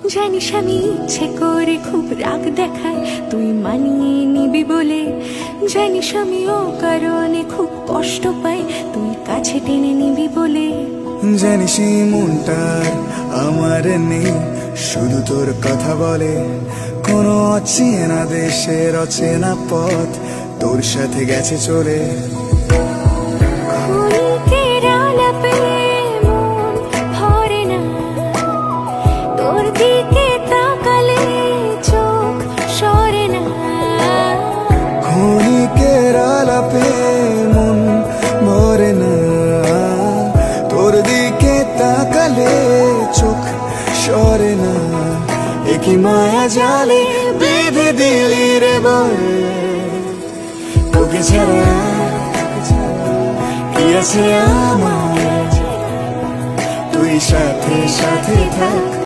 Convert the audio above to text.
জানিস আমি ইচ্ছে করে খুব রাগ দেখাই তুই মানিয়ে নিবি বলে, জানিস আমি ও কারণে খুব কষ্ট পাই তুই কাছে টেনে নিবি বলে। জানিস এই মনটার আমার নেই, শুধু তোর কথা বলে। কোনো অচেনা দেশের অচেনা পথ তোর সাথে গেছে চলে। ক্ষণিকের আলাপে মন ভরে না, তোর দিকে তাকালে চোখ সরে না। ক্ষণিকের আলাপে মন ভরে না, তোর দিকে তাকালে চোখ সরে না। একই মায়া জালে বেঁধে দিলি রে বল, তোকে ছাড়া কি আছে আমার, তুই সাথে সাথে থাক।